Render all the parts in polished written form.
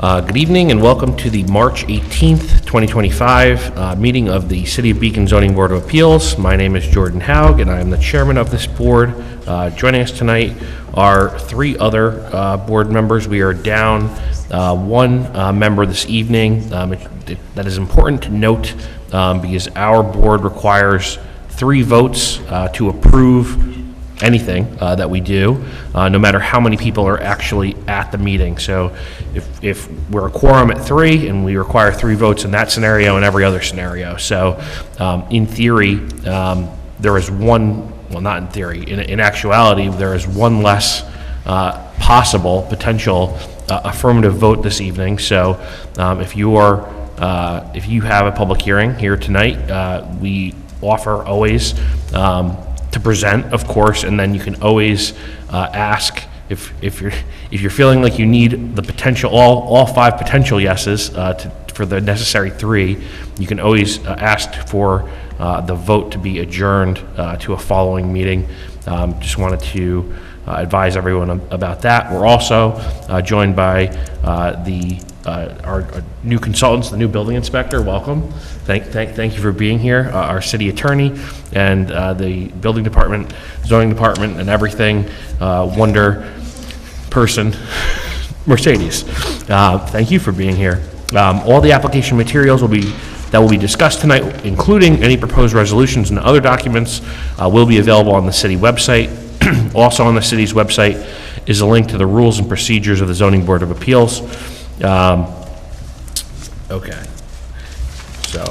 Good evening and welcome to the March 18th, 2025 meeting of the City of Beacon Zoning Board of Appeals. My name is Jordan Haug and I am the chairman of this board. Joining us tonight are three other board members. We are down one member this evening. That is important to note because our board requires 3 votes to approve anything that we do, no matter how many people are actually at the meeting. So if we're a quorum at 3 and we require 3 votes in that scenario and every other scenario. So in theory, there is one, well, not in theory, in actuality, there is one less possible potential affirmative vote this evening. So if you have a public hearing here tonight, we offer always to present, of course, and then you can always ask if you're feeling like you need the potential, all 5 potential yeses for the necessary 3. You can always ask for the vote to be adjourned to a following meeting. Just wanted to advise everyone about that. We're also joined by our new consultants, the new building inspector. Welcome. Thank you for being here. Our city attorney and the building department, zoning department, and everything. Wonder person, Mercedes. Thank you for being here. All the application materials will be discussed tonight, including any proposed resolutions and other documents, will be available on the city website. Also on the city's website is a link to the rules and procedures of the Zoning Board of Appeals. Okay, so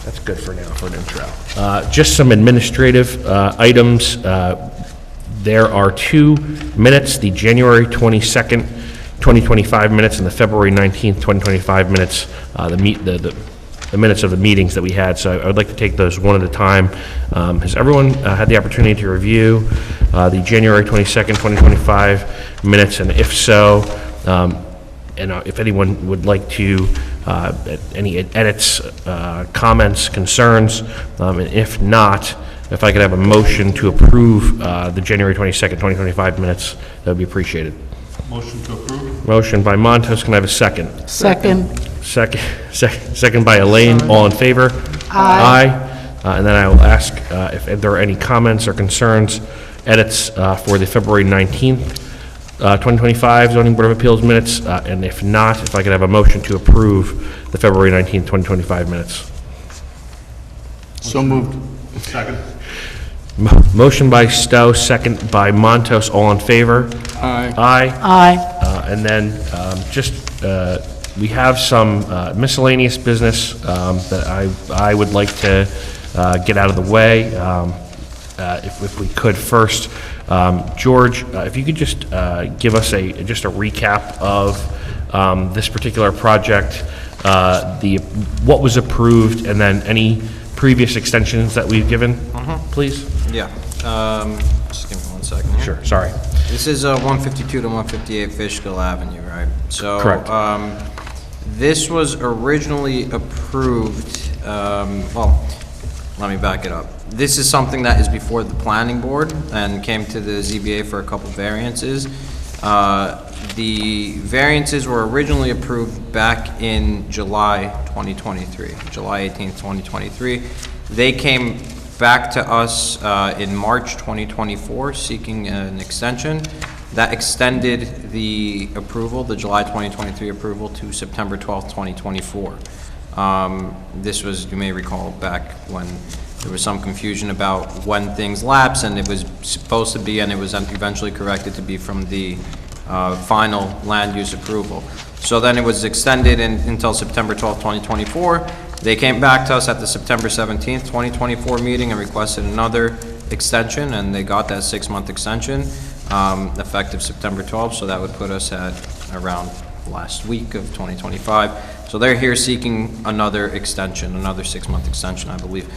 that's good for now for an intro. Just some administrative items. There are 2 minutes, the January 22nd, 2025 minutes and the February 19th, 2025 minutes, the minutes of the meetings that we had. So I would like to take those one at a time. Has everyone had the opportunity to review the January 22nd, 2025 minutes? And if so, and if anyone would like to, any edits, comments, concerns, and if not, if I could have a motion to approve the January 22nd, 2025 minutes, that would be appreciated. Motion to approve. Motion by Montos. Can I have a second? Second. Second by Elaine. All in favor? Aye. And then I will ask if there are any comments or concerns, edits for the February 19th, 2025 Zoning Board of Appeals minutes, and if not, if I could have a motion to approve the February 19th, 2025 minutes. So moved. Second. Motion by Stowe, second by Montos. All in favor? Aye. Aye. Aye. And then we have some miscellaneous business that I would like to get out of the way. If we could first, George, if you could just give us just a recap of this particular project, what was approved, and then any previous extensions that we've given, please. Yeah, just give me 1 second here. Sure. Sorry. This is 152 to 158 Fishkill Avenue, right? So, Correct. this was originally approved, well, let me back it up. This is something that is before the planning board and came to the ZBA for a couple variances. The variances were originally approved back in July 2023, July 18th, 2023. They came back to us in March 2024 seeking an extension. That extended the approval, the July 2023 approval, to September 12th, 2024. This was, you may recall, back when there was some confusion about when things lapse, and it was supposed to be, and it was eventually corrected to be from the final land use approval. So then it was extended until September 12th, 2024. They came back to us at the September 17th, 2024 meeting and requested another extension, and they got that 6-month extension effective September 12th, so that would put us at around last week of 2025. So they're here seeking another extension, another 6-month extension, I believe.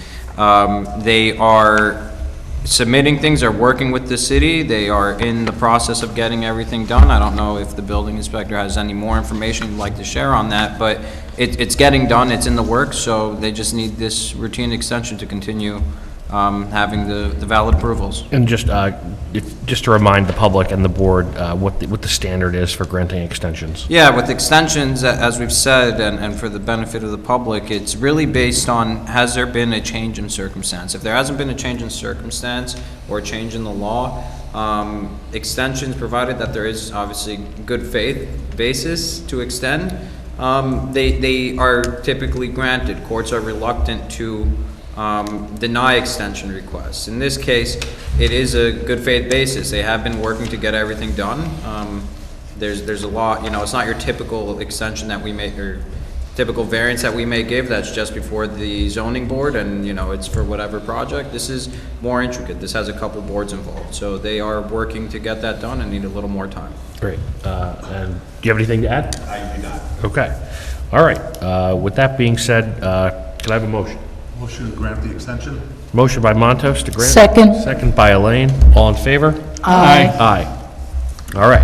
They are submitting things, are working with the city. They are in the process of getting everything done. I don't know if the building inspector has any more information you'd like to share on that, but it's getting done, it's in the works, so they just need this routine extension to continue having the valid approvals. And just to remind the public and the board what the standard is for granting extensions. Yeah, with extensions, as we've said, and for the benefit of the public, it's really based on, has there been a change in circumstance? If there hasn't been a change in circumstance or a change in the law, extensions, provided that there is obviously good faith basis to extend, they are typically granted. Courts are reluctant to deny extension requests. In this case, it is a good faith basis. They have been working to get everything done. There's a lot, it's not your typical extension that we make, or typical variance that we may give that's just before the zoning board, and it's for whatever project. This is more intricate. This has a couple boards involved, so they are working to get that done and need a little more time. Great. And do you have anything to add? I do not. Okay. All right. With that being said, can I have a motion? Motion to grant the extension? Motion by Montos to grant. Second. Second by Elaine. All in favor? Aye. Aye. All right.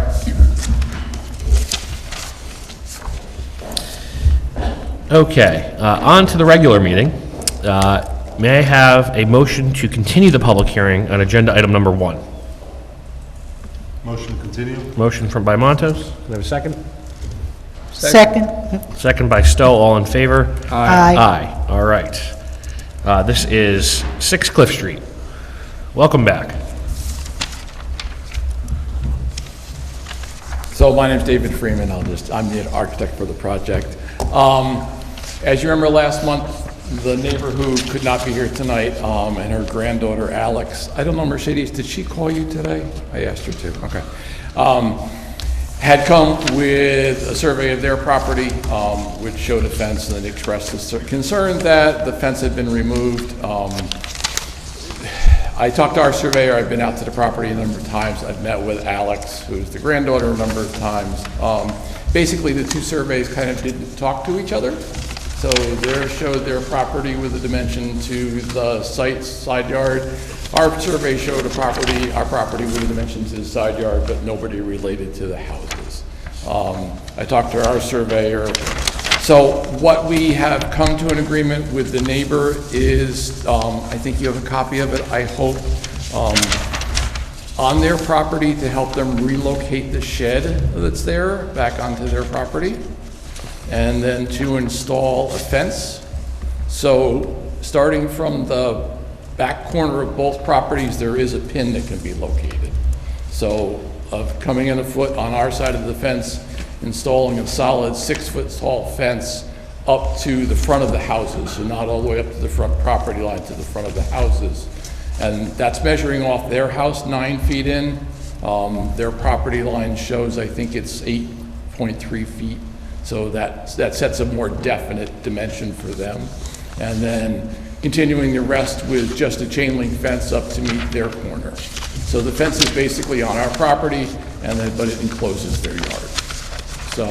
Okay, on to the regular meeting. May I have a motion to continue the public hearing on agenda item number 1? Motion to continue? Motion by Montos. Can I have a second? Second. Second by Stowe. All in favor? Aye. Aye. All right. This is 6 Cliff Street. Welcome back. So my name's David Freeman. I'm the architect for the project. As you remember last month, the neighbor who could not be here tonight, and her granddaughter Alex, I don't know, Mercedes, did she call you today? I asked her to, okay. Had come with a survey of their property, which showed a fence, and then expressed the concern that the fence had been removed. I talked to our surveyor. I've been out to the property a number of times. I've met with Alex, who's the granddaughter, a number of times. Basically, the two surveys kind of didn't talk to each other. So theirs showed their property with a dimension to the site's side yard. Our survey showed our property with a dimension to the side yard, but nobody related to the houses. I talked to our surveyor. So what we have come to an agreement with the neighbor is, I think you have a copy of it, I hope, on their property to help them relocate the shed that's there back onto their property, and then to install a fence. So starting from the back corner of both properties, there is a pin that can be located. So of coming in a foot on our side of the fence, installing a solid 6-foot tall fence up to the front of the houses, so not all the way up to the front property line, to the front of the houses. And that's measuring off their house 9 feet in. Their property line shows, I think it's 8.3 feet. So that sets a more definite dimension for them. And then continuing the rest with just a chain link fence up to meet their corner. So the fence is basically on our property, but it encloses their yard. So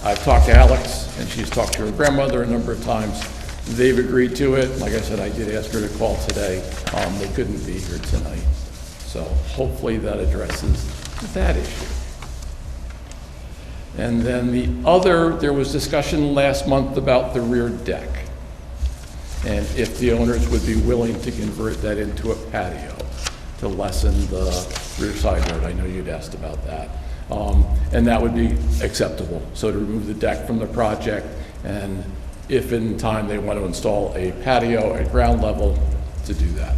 I've talked to Alex, and she's talked to her grandmother a number of times. They've agreed to it. Like I said, I did ask her to call today. They couldn't be here tonight. So hopefully that addresses that issue. And then there was discussion last month about the rear deck, and if the owners would be willing to convert that into a patio to lessen the rear side yard. I know you'd asked about that. And that would be acceptable. So to remove the deck from the project, and if in time they want to install a patio at ground level, to do that.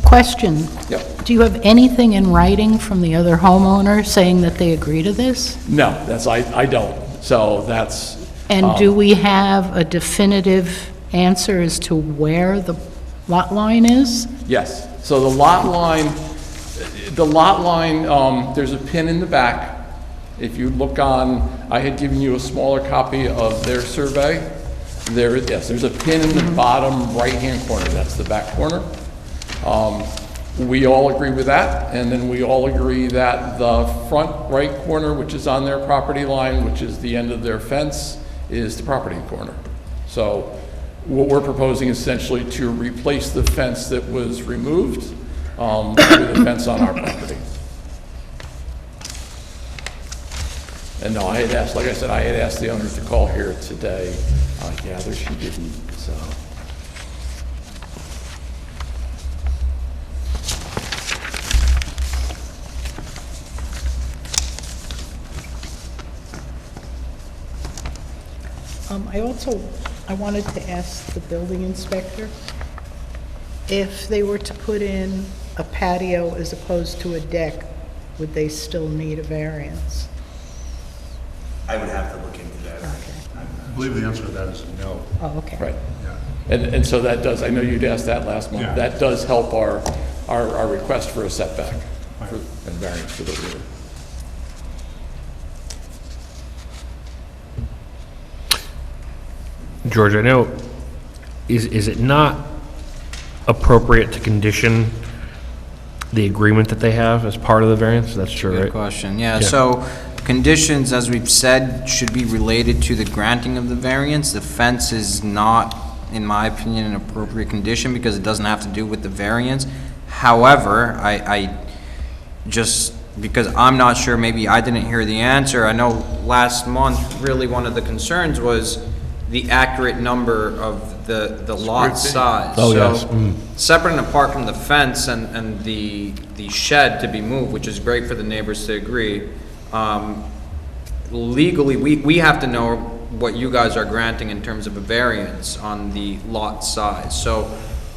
Question. Yep. Do you have anything in writing from the other homeowner saying that they agree to this? No, I don't. So that's... And do we have a definitive answer as to where the lot line is? Yes. So the lot line, there's a pin in the back. If you look on, I had given you a smaller copy of their survey. There's a pin in the bottom right-hand corner. That's the back corner. We all agree with that, and then we all agree that the front right corner, which is on their property line, which is the end of their fence, is the property corner. So what we're proposing is essentially to replace the fence that was removed with a fence on our property. And no, I had asked the owner to call here today. I gather she didn't, so. I wanted to ask the building inspector, if they were to put in a patio as opposed to a deck, would they still need a variance? I would have to look into that. I believe the answer to that is no. Oh, okay. Right. Yeah. And so that does, I know you'd asked that last month. Yeah. That does help our request for a setback and variance for the rear. George, I know, is it not appropriate to condition the agreement that they have as part of the variance? That's true, Good right? question, yeah. Yeah. So, conditions, as we've said, should be related to the granting of the variance. The fence is not, in my opinion, an appropriate condition because it doesn't have to do with the variance. However, I just, because I'm not sure, maybe I didn't hear the answer. I know last month, really one of the concerns was the accurate number of the lot size. Oh, yes. So, separate and apart from the fence and the shed to be moved, which is great for the neighbors to agree, legally, we have to know what you guys are granting in terms of a variance on the lot size. So,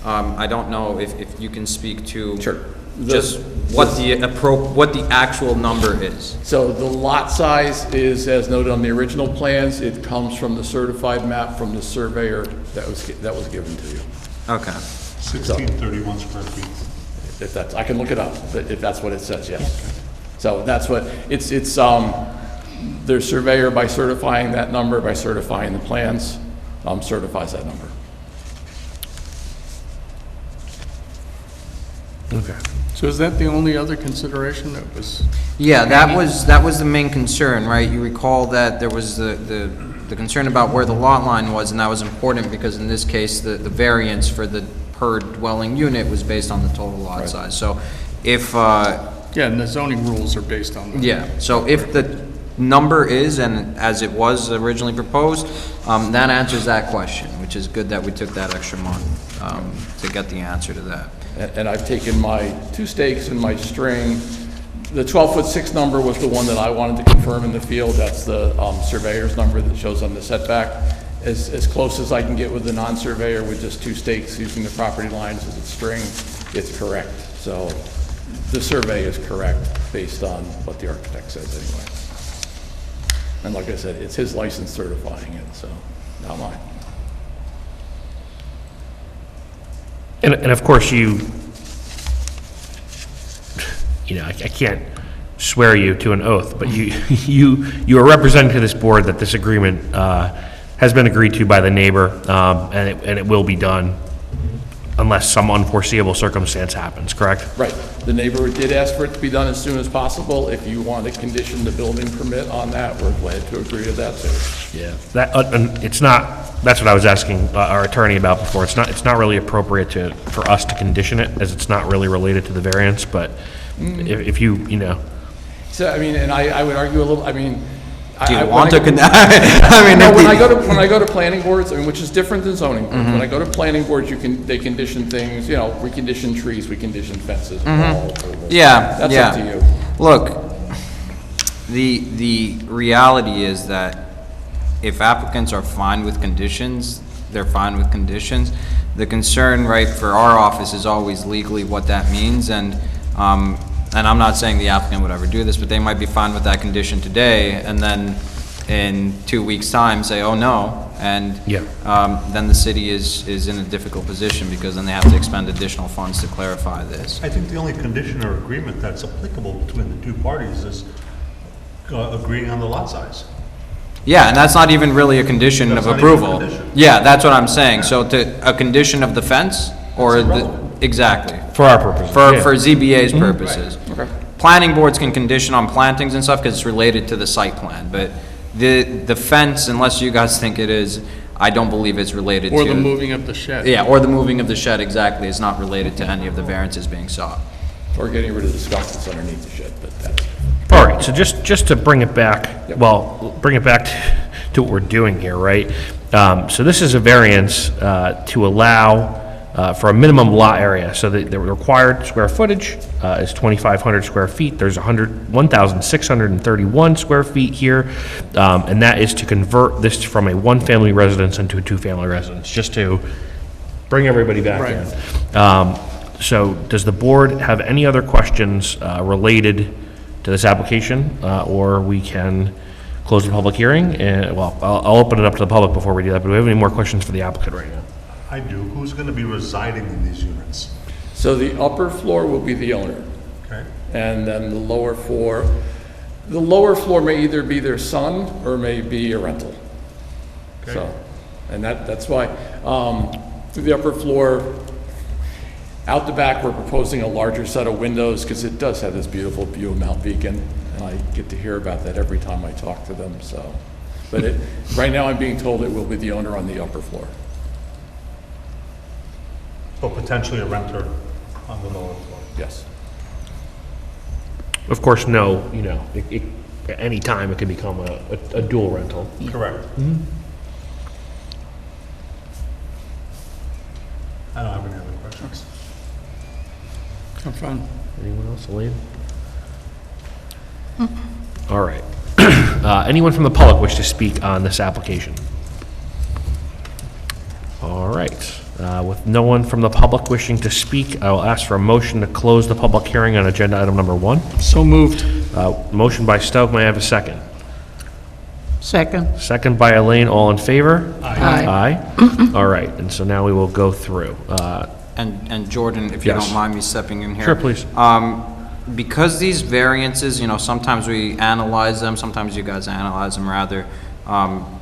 I don't know if you can speak to Sure. just what the actual number is. So the lot size is, as noted on the original plans, it comes from the certified map from the surveyor that was given to you. Okay. 1631 square feet. If that's, I can look it up, but if that's what it says, yes. So that's what, it's, their surveyor, by certifying that number, by certifying the plans, certifies that number. Okay. So is that the only other consideration that was? Yeah, that was the main concern, right? You recall that there was the concern about where the lot line was, and that was important because in this case, the variance for the per dwelling unit was based on the total lot Right. size. So if, Yeah, and the zoning rules are based on that. yeah, so if the number is, and as it was originally proposed, that answers that question, which is good that we took that extra month to get the answer to that. And I've taken my 2 stakes and my string. The 12'6" number was the one that I wanted to confirm in the field. That's the surveyor's number that shows on the setback. As close as I can get with the non-surveyor with just 2 stakes using the property lines as a string, it's correct. So the survey is correct based on what the architect says anyway. And like I said, it's his license certifying it, so not mine. And of course, you know, I can't swear you to an oath, but you are representing to this board that this agreement has been agreed to by the neighbor, and it will be done unless some unforeseeable circumstance happens, correct? Right. The neighbor did ask for it to be done as soon as possible. If you want to condition the building permit on that, we're glad to agree to that too. Yeah. That, and it's not, that's what I was asking our attorney about before. It's not really appropriate for us to condition it, as it's not really related to the variance, but if you know. So, I mean, and I would argue a little, I mean. Do you when want I to, go- I mean, No, if the- when I go to planning boards, I mean, which is different than zoning boards. When I go to planning boards, they condition things, you know, we condition trees, we condition fences. walls, Yeah, That's yeah. up to you. Look, the reality is that if applicants are fine with conditions, they're fine with conditions. The concern, right, for our office is always legally what that means, and I'm not saying the applicant would ever do this, but they might be fine with that condition today, and then in 2 weeks' time say, oh, no, and Yeah. then the city is in a difficult position, because then they have to expend additional funds to clarify this. I think the only condition or agreement that's applicable between the 2 parties is agreeing on the lot size. Yeah, and that's not even really a condition of That's not even a approval. condition. Yeah, that's what I'm saying. So a condition of the fence, or It's the, irrelevant. exactly. For our purposes. For yeah. ZBA's purposes. Okay. Planning boards can condition on plantings and stuff, because it's related to the site plan, but the fence, unless you guys think it is, I don't believe it's related to. Or the moving of the shed. Yeah, or the moving of the shed, exactly, is not related to any of the variances being sought. Or getting rid of the stump that's underneath the shed, but that's. All right, so just to bring it back, Yep. well, bring it back to what we're doing here, right? So this is a variance to allow for a minimum lot area. So the required square footage is 2,500 square feet. There's 1,631 square feet here, and that is to convert this from a one-family residence into a two-family residence, just to bring everybody back Right. in. So does the board have any other questions related to this application? Or we can close the public hearing, and, well, I'll open it up to the public before we do that, but do we have any more questions for the applicant right now? I do. Who's going to be residing in these units? So the upper floor will be the owner, Okay? and then the lower floor may either be their son or may be a rental. Okay. So, and that's why, the upper floor, out the back, we're proposing a larger set of windows because it does have this beautiful view of Mount Beacon, and I get to hear about that every time I talk to them, so. But right now I'm being told it will be the owner on the upper floor. So potentially a renter on the lower floor. Yes. Of course, no, at any time it can become a dual rental. Correct. I don't have any other questions. I'm fine. Anyone else, Elaine? All right. Anyone from the public wish to speak on this application? All right. With no one from the public wishing to speak, I will ask for a motion to close the public hearing on agenda item number 1. So moved. Motion by Stowe, may I have a second? Second. Second by Elaine, all in favor? Aye. Aye. All right, and so now we will go through. And Jordan, if you Yes. don't mind me stepping in here. Sure, please. Because these variances, sometimes we analyze them, sometimes you guys analyze them rather,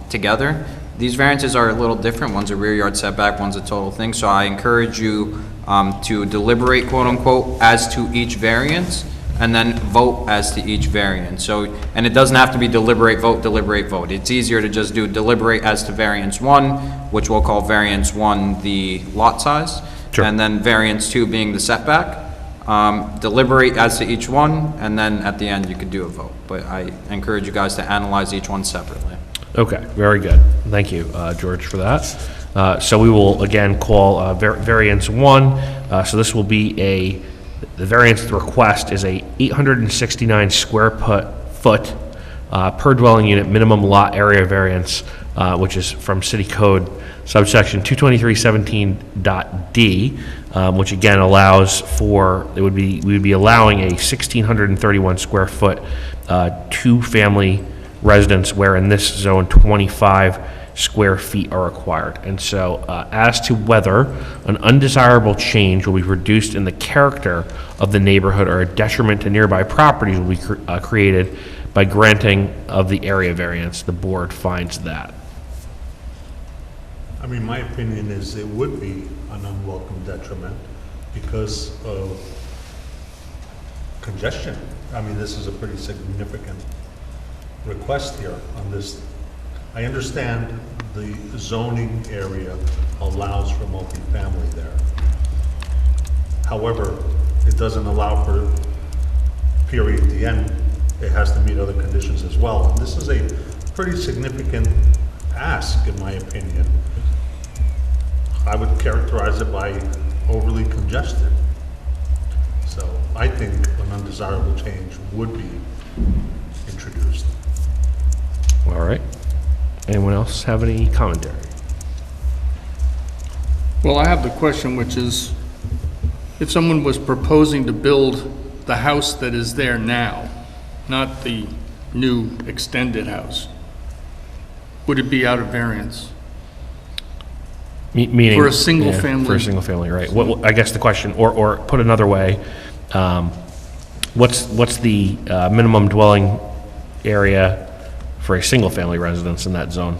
together. These variances are a little different. One's a rear yard setback, one's a total thing. So I encourage you to deliberate, quote unquote, as to each variance, and then vote as to each variance. So, and it doesn't have to be deliberate, vote, deliberate, vote. It's easier to just do deliberate as to variance 1, which we'll call variance 1 the lot size. Sure. And then variance 2 being the setback. Deliberate as to each one, and then at the end you could do a vote. But I encourage you guys to analyze each one separately. Okay, very good. Thank you, George, for that. So we will again call variance 1. So this will be the variance request is a 869 square foot per dwelling unit minimum lot area variance, which is from City Code subsection 22317.d, which again allows for, we would be allowing a 1,631 square foot two-family residence, where in this zone 25 square feet are required. And so as to whether an undesirable change will be produced in the character of the neighborhood or a detriment to nearby properties will be created by granting of the area variance, the board finds that. I mean, my opinion is it would be an unwelcome detriment because of congestion. I mean, this is a pretty significant request here on this. I understand the zoning area allows for multifamily there. However, it doesn't allow for period at the end. It has to meet other conditions as well. And this is a pretty significant ask, in my opinion. I would characterize it by overly congested. So I think an undesirable change would be introduced. All right. Anyone else have any commentary? Well, I have the question, which is, if someone was proposing to build the house that is there now, not the new extended house, would it be out of variance? Meaning? For a single Yeah, family. For a single family, right. I guess the question, or put another way, what's the minimum dwelling area for a single-family residence in that zone?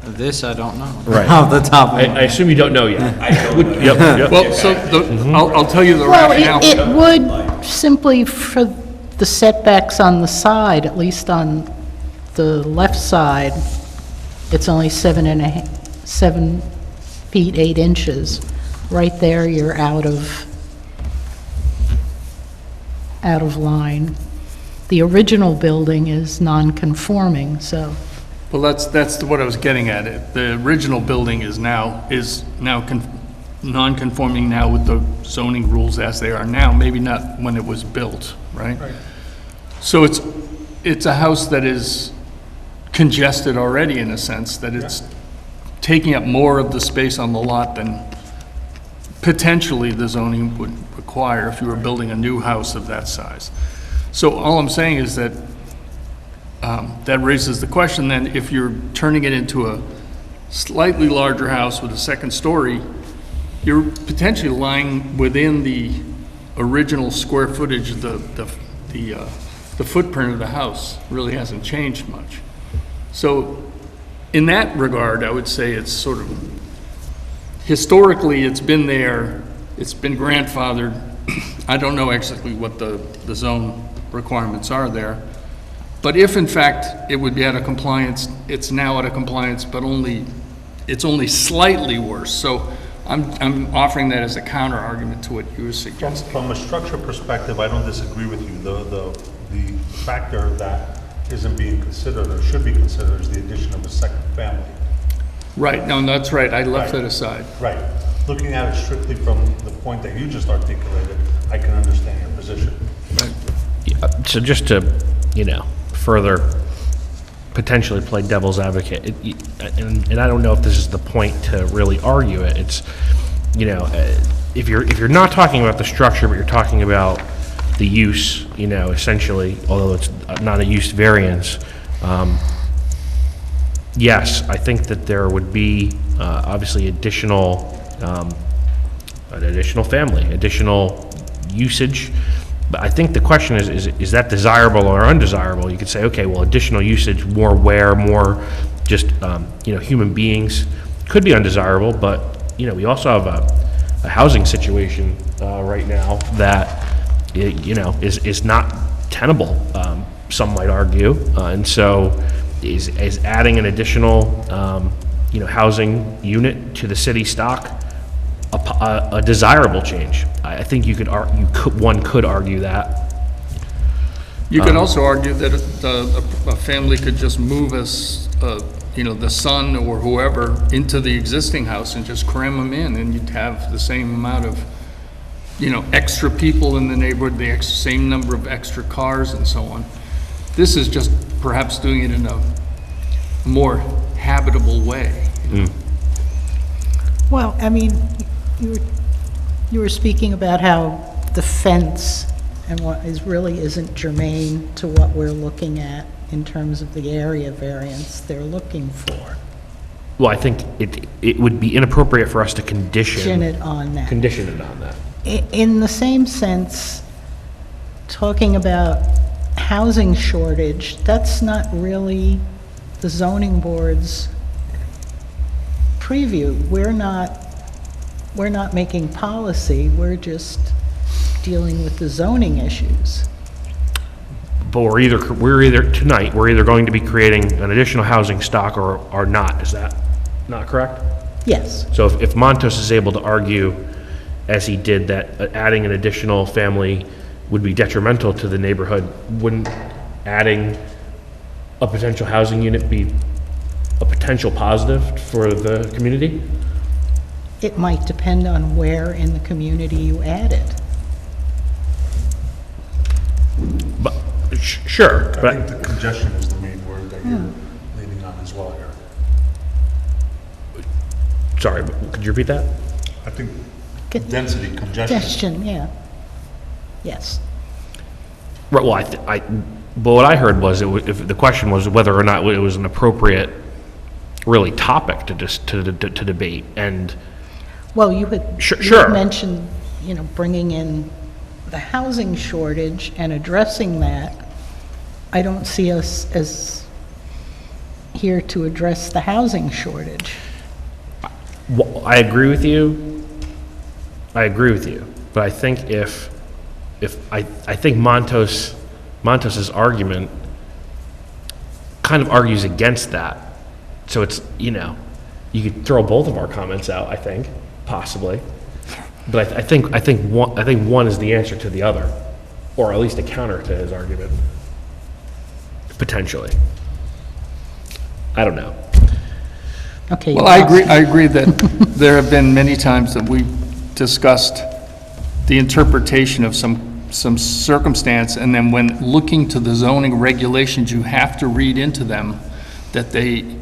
This, I don't know. Right. Off the top of my I assume you don't know yet. I don't know. Yep. Well, so I'll tell you the Well, rationale. it would simply for the setbacks on the side, at least on the left side, it's only 7 feet 8 inches. Right there, you're out of line. The original building is non-conforming, so Well, that's what I was getting at. The original building is now non-conforming now with the zoning rules as they are now, maybe not when it was built, right? Right. So it's a house that is congested already in a sense, that it's taking up more of the space on the lot than potentially the zoning would require if you were building a new house of that size. So all I'm saying is that that raises the question then, if you're turning it into a slightly larger house with a second story, you're potentially lying within the original square footage, the footprint of the house really hasn't changed much. So in that regard, I would say it's sort of, historically, it's been there, it's been grandfathered. I don't know exactly what the zone requirements are there. But if in fact it would be out of compliance, it's now out of compliance, but it's only slightly worse. So I'm offering that as a counter argument to what you were suggesting. From a structure perspective, I don't disagree with you. The factor that isn't being considered or should be considered is the addition of a second family. Right, no, that's right, I left Right. that aside. Right. Looking at it strictly from the point that you just articulated, I can understand your position. So just to, further potentially play devil's advocate, and I don't know if this is the point to really argue it, it's, if you're not talking about the structure, but you're talking about the use, essentially, although it's not a use variance, yes, I think that there would be, obviously an additional family, additional usage. But I think the question is that desirable or undesirable? You could say, okay, well, additional usage, more wear, more just, human beings could be undesirable, but, we also have a housing situation right now that, is not tenable, some might argue. And so is adding an additional, housing unit to the city stock a desirable change? I think one could argue that. You could also argue that a family could just move the son or whoever into the existing house and just cram them in, and you'd have the same amount of, extra people in the neighborhood, the same number of extra cars and so on. This is just perhaps doing it in a more habitable way. Well, I mean, you were speaking about how the fence and what really isn't germane to what we're looking at in terms of the area variance they're looking for. Well, I think it would be inappropriate for us to Condition it on that. condition it on that. In the same sense, talking about housing shortage, that's not really the zoning board's preview. We're not making policy, we're just dealing with the zoning issues. But we're either going to be creating an additional housing stock or not. Is that not correct? Yes, So if Montos is able to argue, as he did, that adding an additional family would be detrimental to the neighborhood, wouldn't adding a potential housing unit be a potential positive for the community? it might depend on where in the community you add it. But, sure, I but, think the congestion is the main word that you're leaning on as well here. sorry, could you repeat that? I think Con- density, congestion. Congestion, yeah. Yes. Right, well, but what I heard was, if the question was whether or not it was an appropriate, really, topic to debate, and, Well, you had Sure, you sure. had mentioned, bringing in the housing shortage and addressing that. I don't see us as here to address the housing shortage. well, I agree with you. But I think I think Montos's argument kind of argues against that. So it's, you could throw both of our comments out, I think, possibly. But I think one is the answer to the other, or at least a counter to his argument, potentially. I don't know. Okay. Well, I agree that there have been many times that we've discussed the interpretation of some circumstance, and then when looking to the zoning regulations, you have to read into them that they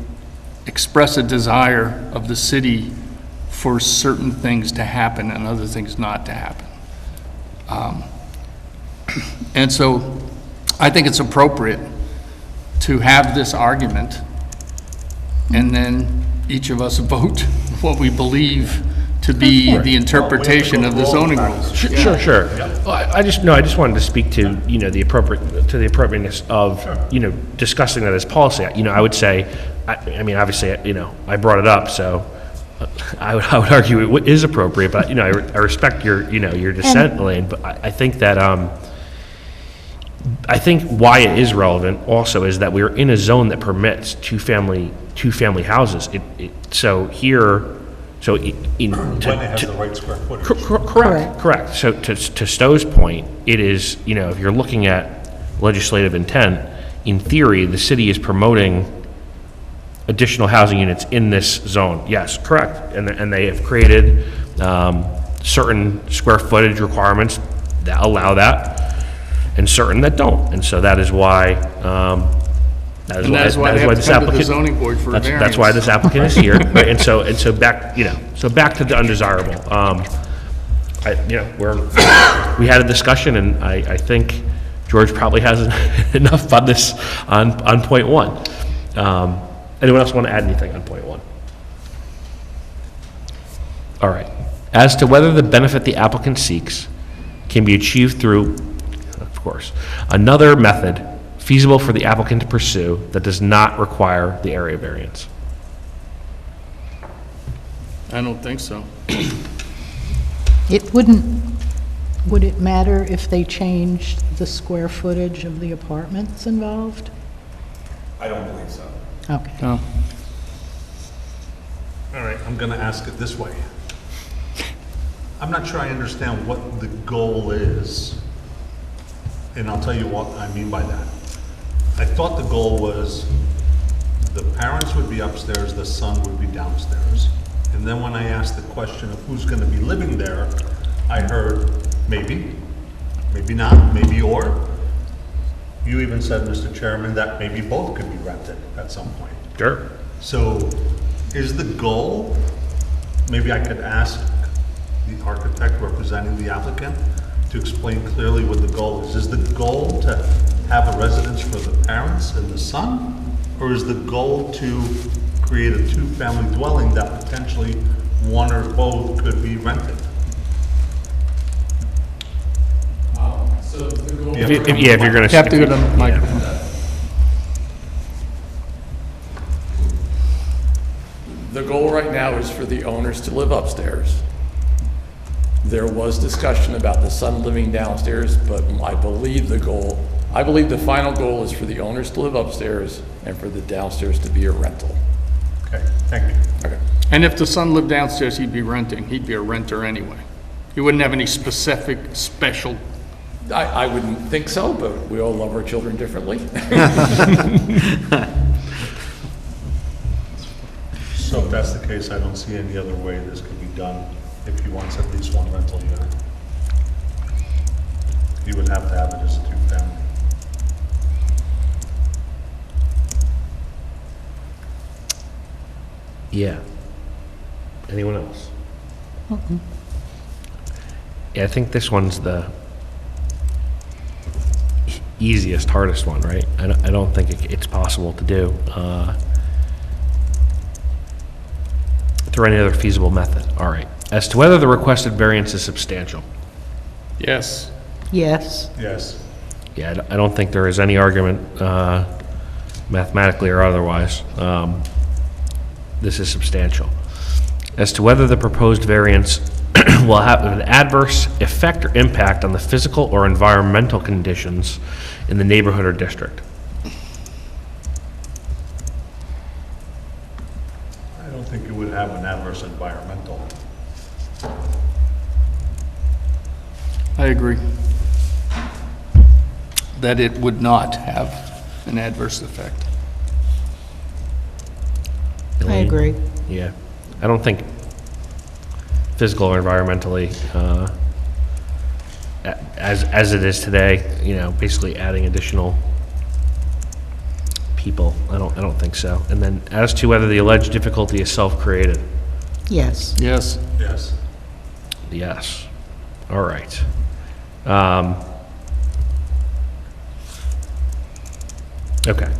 express a desire of the city for certain things to happen and other things not to happen. And so I think it's appropriate to have this argument, and then each of us vote what we believe to be the interpretation of the zoning rules. Sure. Well, I just wanted to speak to, the appropriateness of, discussing that as policy. I would say, I mean, obviously, I brought it up, so I would argue it is appropriate, but, I respect your, your dissent, Elaine, but I think that, I think why it is relevant also is that we're in a zone that permits two-family houses. So here, when it has the right square footage. Correct. So to Stowe's point, it is, if you're looking at legislative intent, in theory, the city is promoting additional housing units in this zone. Yes, correct. And they have created certain square footage requirements that allow that, and certain that don't. And so that is why, That is why they have to come to the zoning board for a variance. That's why this applicant is here, right? And so back, so back to the undesirable. We had a discussion, and I think George probably has enough on this, on point one. Anyone else want to add anything on point one? All right. As to whether the benefit the applicant seeks can be achieved through, of course, another method feasible for the applicant to pursue that does not require the area variance. I don't think so. Would it matter if they changed the square footage of the apartments involved? I don't believe so. Okay. No. All right, I'm gonna ask it this way. I'm not sure I understand what the goal is, and I'll tell you what I mean by that. I thought the goal was the parents would be upstairs, the son would be downstairs. And then when I asked the question of who's gonna be living there, I heard maybe, maybe not, maybe or. You even said, Mr. Chairman, that maybe both could be rented at some point. Sure. So is the goal, maybe I could ask the architect representing the applicant to explain clearly what the goal is. Is the goal to have a residence for the parents and the son? Or is the goal to create a two-family dwelling that potentially one or both could be rented? So the goal. If you're going to. You have to go to the microphone. The goal right now is for the owners to live upstairs. There was discussion about the son living downstairs, but I believe the final goal is for the owners to live upstairs and for the downstairs to be a rental. Okay, thank you. Okay. And if the son lived downstairs, he'd be renting. He'd be a renter anyway. He wouldn't have any specific, special. I wouldn't think so, but we all love our children differently. So if that's the case, I don't see any other way this could be done if he wants at least one rental unit. He would have to have it as a two-family. Yeah. Anyone else? Yeah, I think this one's the easiest, hardest one, right? I don't think it's possible to do through any other feasible method. All right. As to whether the requested variance is substantial. Yes. Yes. Yes. Yeah, I don't think there is any argument, mathematically or otherwise. This is substantial. As to whether the proposed variance will have an adverse effect or impact on the physical or environmental conditions in the neighborhood or district. I don't think it would have an adverse environmental. I agree. That it would not have an adverse effect. I agree. Yeah. I don't think physical or environmentally, as it is today, basically adding additional people, I don't think so. And then as to whether the alleged difficulty is self-created, Yes. Yes. Yes. yes. All right. Okay.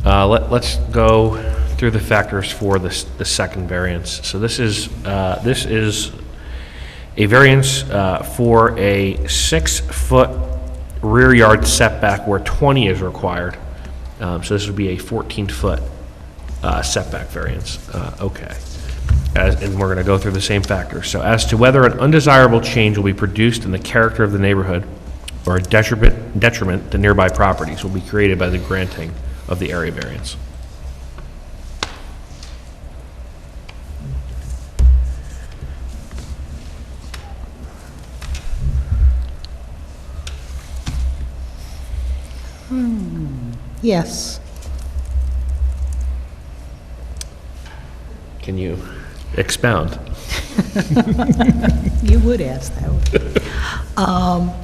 Let's go through the factors for the second variance. So this is a variance for a 6-foot rear yard setback where 20 is required. So this would be a 14-foot setback variance. Okay. And we're going to go through the same factors. So as to whether an undesirable change will be produced in the character of the neighborhood or a detriment to nearby properties will be created by the granting of the area variance. Yes. Can you expound? You would ask that.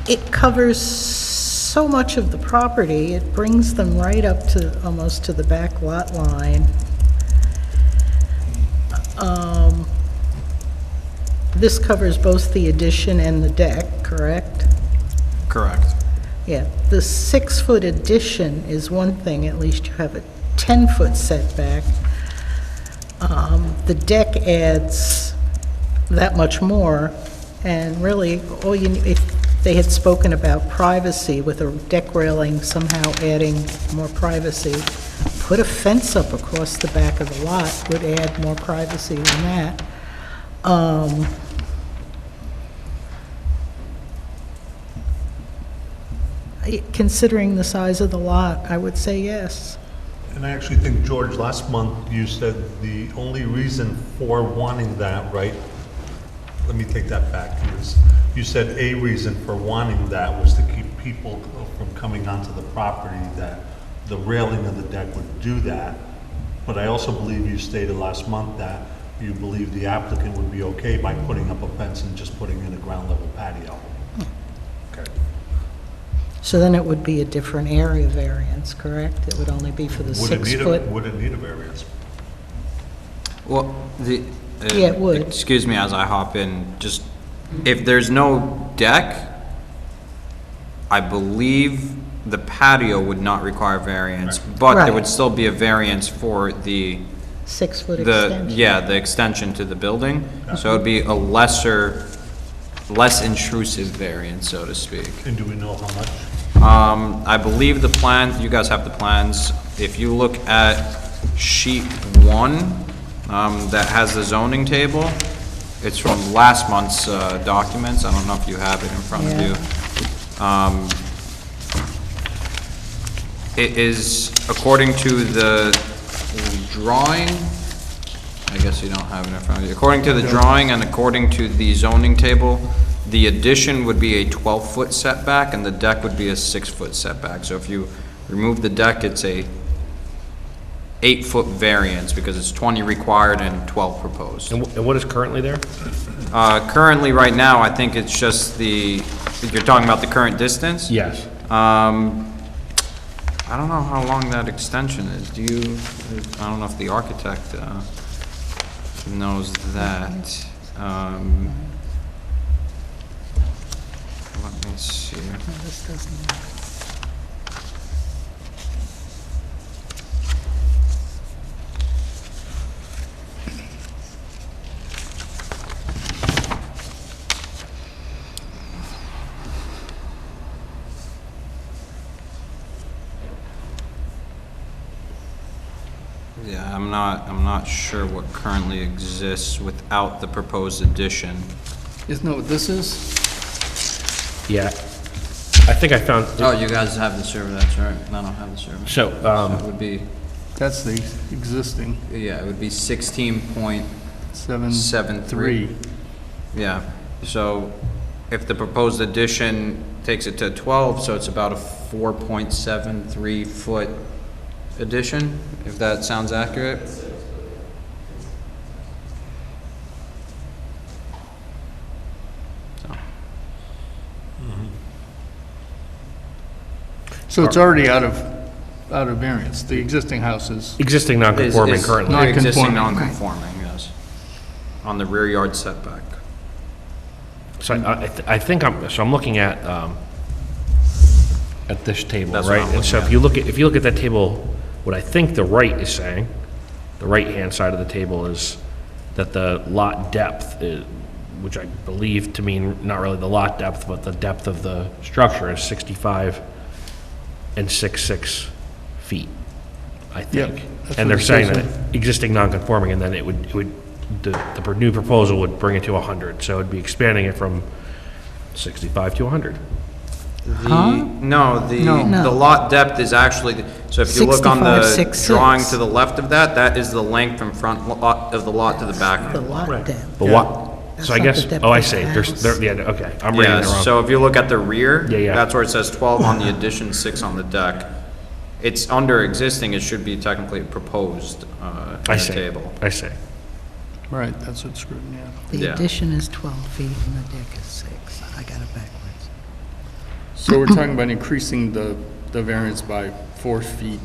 It covers so much of the property, it brings them right up to, almost to the back lot line. This covers both the addition and the deck, correct? Correct. Yeah, the 6-foot addition is one thing, at least you have a 10-foot setback. The deck adds that much more, and really, all you need, if they had spoken about privacy with a deck railing somehow adding more privacy, put a fence up across the back of the lot would add more privacy than that. Considering the size of the lot, I would say yes. And I actually think, George, last month you said the only reason for wanting that, right? Let me take that back. You said a reason for wanting that was to keep people from coming onto the property, that the railing of the deck would do that. But I also believe you stated last month that you believe the applicant would be okay by putting up a fence and just putting in a ground level patio. Okay. So then it would be a different area variance, correct? It would only be for the 6-foot? Would it need a variance? Well, Yeah, it would. Excuse me as I hop in, just, if there's no deck, I believe the patio would not require variance, but there would Right. still be a variance for the 6-foot extension? the extension to the building. So it'd be a less intrusive variance, so to speak. And do we know how much? I believe the plan, you guys have the plans. If you look at sheet 1, that has the zoning table, it's from last month's documents. I don't know if you have it in front of you. It is, according to the drawing, I guess you don't have it in front of you. According to the drawing and according to the zoning table, the addition would be a 12-foot setback and the deck would be a 6-foot setback. So if you remove the deck, it's a 8-foot variance because it's 20 required and 12 proposed. And what is currently there? Currently, right now, I think it's just you're talking about the current distance? Yes. I don't know how long that extension is. I don't know if the architect knows that. Let me see. No, this doesn't. Yeah, I'm not sure what currently exists without the proposed addition. Isn't that what this is? Yeah. I think I found, Oh, you guys have the survey, that's right. I don't have the survey. so, It would be, That's the existing yeah, it would be 16.73. 7.3. Yeah, so if the proposed addition takes it to 12, so it's about a 4.73 foot addition, if that sounds accurate. So it's already out of variance. The existing house is, Existing non-conforming Is- currently. Non- Existing Non-conforming. non-conforming, yes. On the rear yard setback. So I'm looking at this table, That's what right? I'm And so looking if you look at that table, what I think the right is saying, the right-hand side of the table is that the lot depth, which I believe to mean not really the lot depth, but the depth of the structure is 65 and 6/6 feet, I think. Yep, that's And what they're it saying says that existing non-conforming, and then the new proposal would bring it to 100, so it'd be expanding it from 65 to 100. No, No. the lot depth is actually, so if you look on 65, the 6'6". drawing to the left of that, that is the length from front lot of the lot to the back. The lot depth. But what, That's so I not guess, the depth oh, I of the see, house. yeah, okay, I'm reading Yeah, it wrong. so if you look at the rear, Yeah, yeah. that's where it says 12 on the addition, 6 on the deck. It's under existing, it should be technically proposed in I the see, table. I see. right, that's what's written, yeah. The Yeah. addition is 12 feet and the deck is 6. I got it backwards. So we're talking about increasing the variance by 4 feet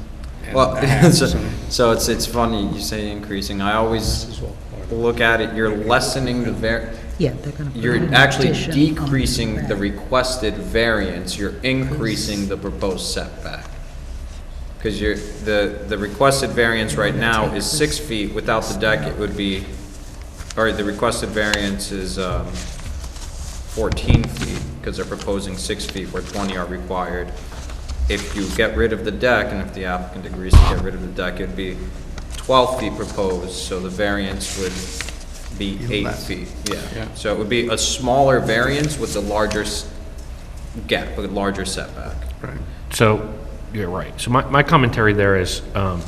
and Well, a half, so so- it's funny you say increasing, I always look at it, you're lessening the Yeah, they're going to put you're an actually addition on the decreasing the back. requested variance, you're increasing the proposed setback. Because the requested variance right now is 6 feet, without the deck, it would be, or the requested variance is 14 feet, because they're proposing 6 feet where 20 are required. If you get rid of the deck, and if the applicant agrees to get rid of the deck, it'd be 12 feet proposed, so the variance would be 8 feet. Yeah. Yeah, so it would be a smaller variance with a larger gap, with a larger setback. Right. So, you're right. So my commentary there is, I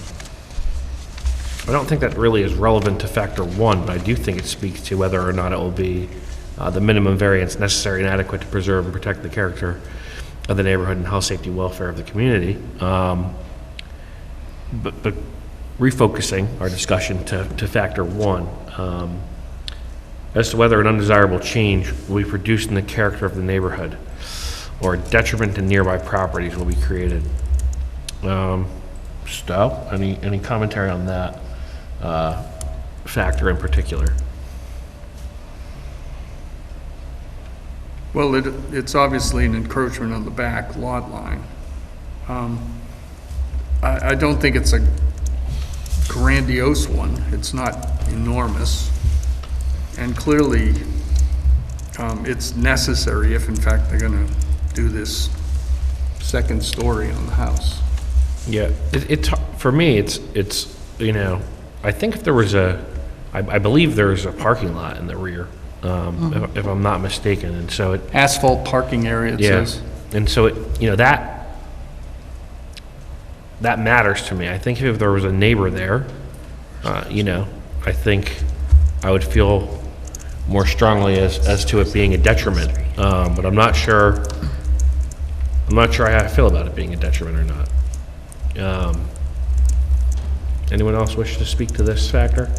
don't think that really is relevant to factor one, but I do think it speaks to whether or not it will be the minimum variance necessary and adequate to preserve and protect the character of the neighborhood and health, safety, welfare of the community. But refocusing our discussion to factor one, as to whether an undesirable change will be produced in the character of the neighborhood or a detriment to nearby properties will be created. Stowe, any commentary on that factor in particular? Well, it's obviously an encroachment on the back lot line. I don't think it's a grandiose one. It's not enormous. And clearly, it's necessary if in fact they're gonna do this second story on the house. Yeah, for me, it's, I think if there was I believe there's a parking lot in the rear, if I'm not mistaken, and so it, Asphalt parking area, it yeah, says. and so that matters to me. I think if there was a neighbor there, I think I would feel more strongly as to it being a detriment. But I'm not sure how I feel about it being a detriment or not. Anyone else wish to speak to this factor?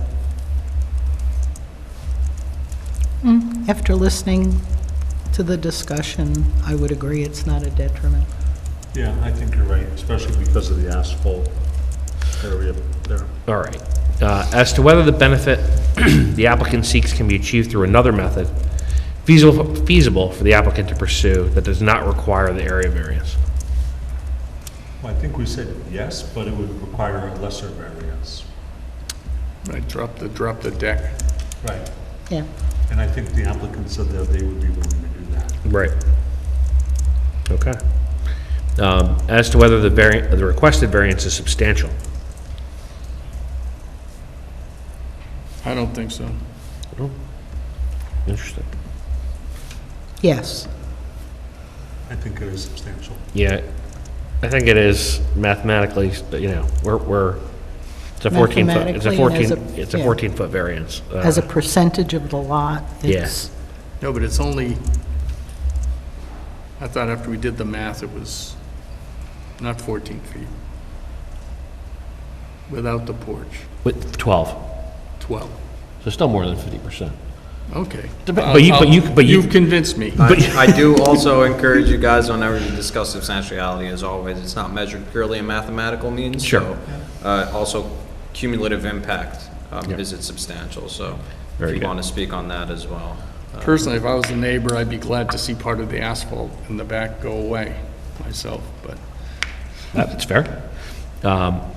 After listening to the discussion, I would agree it's not a detriment. Yeah, I think you're right, especially because of the asphalt area there. All right. As to whether the benefit the applicant seeks can be achieved through another method feasible for the applicant to pursue that does not require the area variance. Well, I think we said yes, but it would require a lesser variance. Right, drop the deck. Right. Yeah. And I think the applicant said that they would be willing to do that. Right. Okay. As to whether the requested variance is substantial. I don't think so. Interesting. Yes. I think it is substantial. Yeah, I think it is mathematically, we're, it's a 14 foot, it's a Mathematically 14, and as a- it's a yeah. 14 foot variance. As a percentage of the lot, Yeah. it's, No, but it's only, I thought after we did the math, it was not 14 feet. without the porch? With 12, 12. so still more than 50%. Okay. But you- You've convinced me. I do also encourage you guys whenever you discuss substantiality, as always, it's not measured purely in mathematical means. Sure. So, also cumulative impact, Yeah. is it substantial? So Very if you good. want to speak on that as well. Personally, if I was a neighbor, I'd be glad to see part of the asphalt in the back go away myself, but That's fair.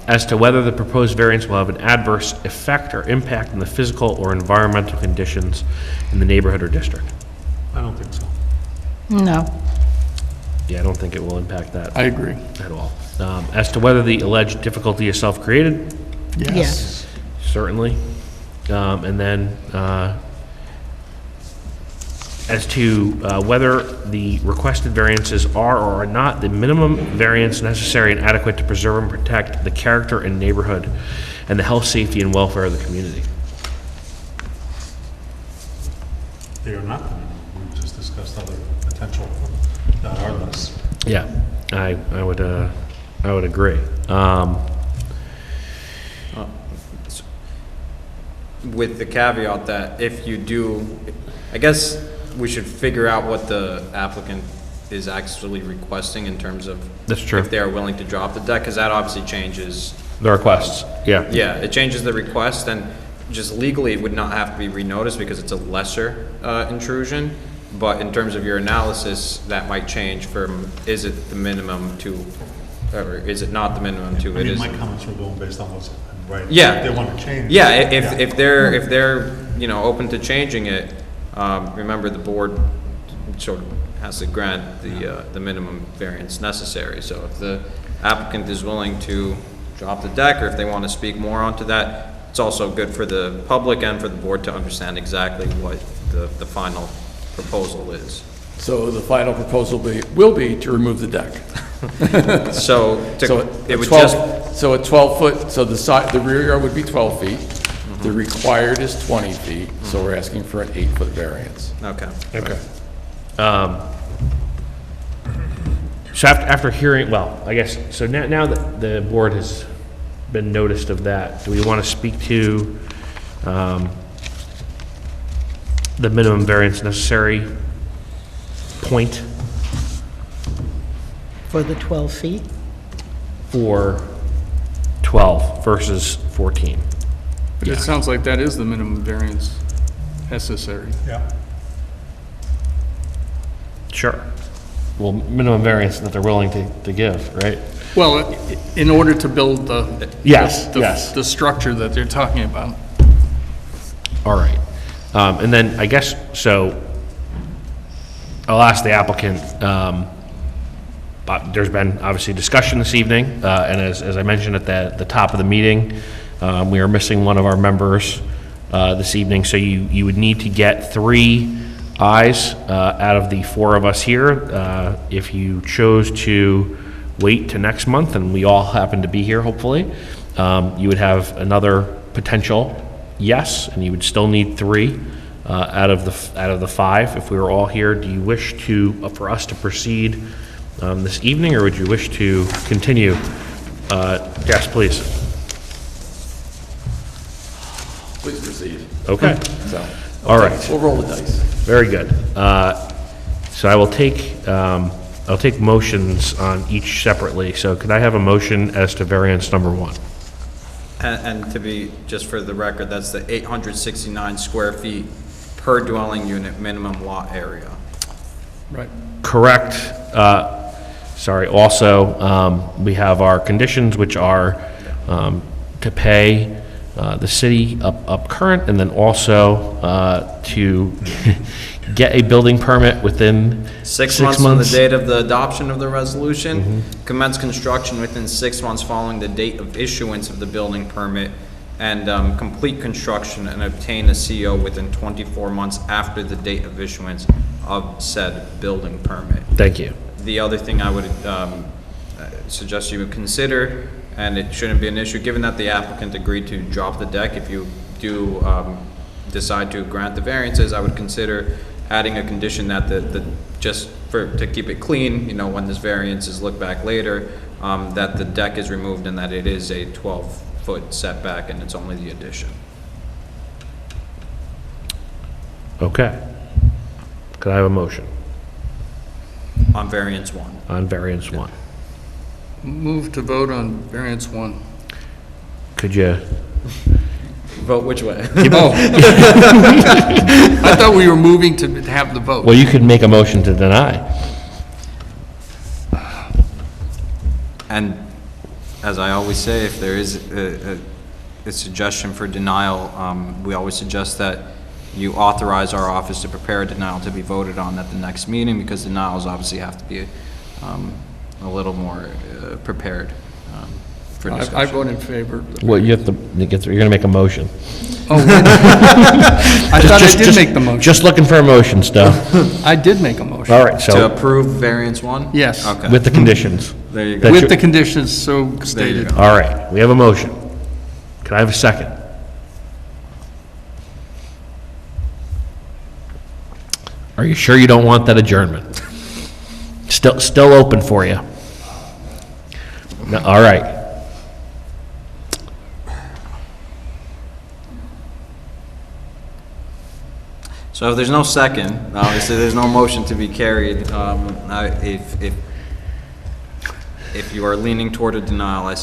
As to whether the proposed variance will have an adverse effect or impact on the physical or environmental conditions in the neighborhood or district. I don't think so. No. Yeah, I don't think it will impact that I agree. at all. As to whether the alleged difficulty is self-created, Yes. certainly. And then, as to whether the requested variances are or are not the minimum variance necessary and adequate to preserve and protect the character and neighborhood and the health, safety, and welfare of the community. They are not the minimum. We just discussed other potential that are less. Yeah, I would agree. With the caveat that if you do, I guess we should figure out what the applicant is actually requesting in terms of. That's true. If they are willing to drop the deck, because that obviously changes. The requests, yeah. Yeah, it changes the request, and just legally, it would not have to be renoticed because it's a lesser intrusion. But in terms of your analysis, that might change from, is it the minimum to, or is it not the minimum to, I it mean, is. my comments were going based on what's right. Yeah. If they want to change. Yeah, if they're, you know, open to changing it, remember the board sort of has to grant the minimum variance necessary. So if the applicant is willing to drop the deck, or if they want to speak more onto that, it's also good for the public and for the board to understand exactly what the final proposal is. So the final proposal will be to remove the deck. So it would 12 just, So a 12-foot, so the rear yard would be 12 feet. The required is 20 feet, so we're asking for an 8-foot variance. okay. Okay. So after hearing, well, I guess, so now that the board has been noticed of that, do we want to speak to the minimum variance necessary point For the 12 feet? for 12 versus 14? But it sounds like that is the minimum variance necessary. Yeah. Sure. Well, minimum variance that they're willing to give, right? Well, in order to build the. Yes, the- yes. The structure that they're talking about. All right. And then I guess, so I'll ask the applicant, but there's been obviously discussion this evening, and as I mentioned at the top of the meeting, we are missing one of our members this evening, so you would need to get 3 ayes out of the 4 of us here. If you chose to wait to next month, and we all happen to be here, hopefully, you would have another potential yes, and you would still need 3 out of the 5 if we were all here. Do you wish to for us to proceed this evening, or would you wish to continue? Yes, please. Please proceed. Okay. So, All right. we'll roll the dice. Very good. So I will take, I'll take motions on each separately. So could I have a motion as to variance number 1? And to be, just for the record, that's the 869 square feet per dwelling unit minimum lot area. Right. Correct. Sorry, also, we have our conditions, which are to pay the city up current, and then also to get a building permit within 6 months from the date of the adoption of the resolution, commence construction within 6 months following the date of issuance of the building permit, and complete construction and obtain a CO within 24 months after the date of issuance of said building permit. Thank you. The other thing I would suggest you would consider, and it shouldn't be an issue, given that the applicant agreed to drop the deck, if you do decide to grant the variances, I would consider adding a condition that to keep it clean, you know, when this variance is looked back later, that the deck is removed and that it is a 12 foot setback, and it's only the addition. Okay. Could I have a motion On variance 1. on variance 1? Move to vote on variance 1. Could you, Vote which way? Oh. I thought we were moving to have the vote. well, you could make a motion to deny. And as I always say, if there is a suggestion for denial, we always suggest that you authorize our office to prepare a denial to be voted on at the next meeting, because denials obviously have to be a little more prepared for I discussion. vote in favor. Well, you have to, you're going to make a motion. Oh, I thought I did make the motion. Just looking for a motion, Stowe. I did make a motion. All right, To so approve variance 1? Yes. Okay. with the conditions. There you That go. With you- the conditions so There you stated. go. All right, we have a motion. Can I have a second? Are you sure you don't want that adjournment? Still open for you? No, all right. So if there's no second, obviously there's no motion to be carried. If you are leaning toward a denial,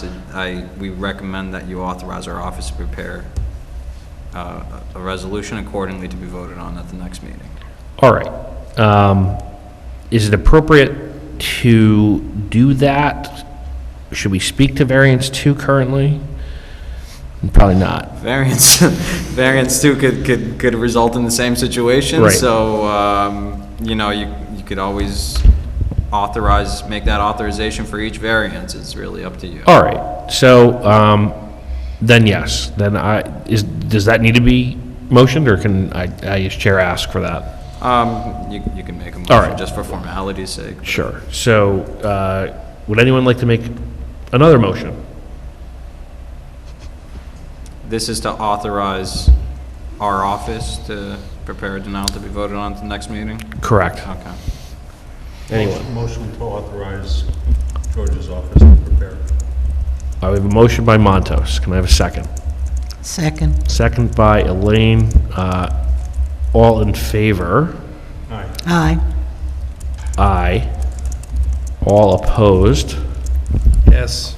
we recommend that you authorize our office to prepare a resolution accordingly to be voted on at the next meeting. All right. Is it appropriate to do that? Should we speak to variance 2 currently? Probably not. Variance 2 could result in the same situation. Right. So, you could always make that authorization for each variance. It's really up to you. All right, so, then yes, then does that need to be motioned, or can I as chair ask for that? You can make a All motion right. just for formality's sake. Sure. So, would anyone like to make another motion? This is to authorize our office to prepare a denial to be voted on at the next meeting? Correct. Okay. Anyone? Motion to authorize George's office to prepare. I have a motion by Montos. Can I have a second? Second. Second by Elaine. All in favor? All right. Aye. Aye. All opposed? Yes.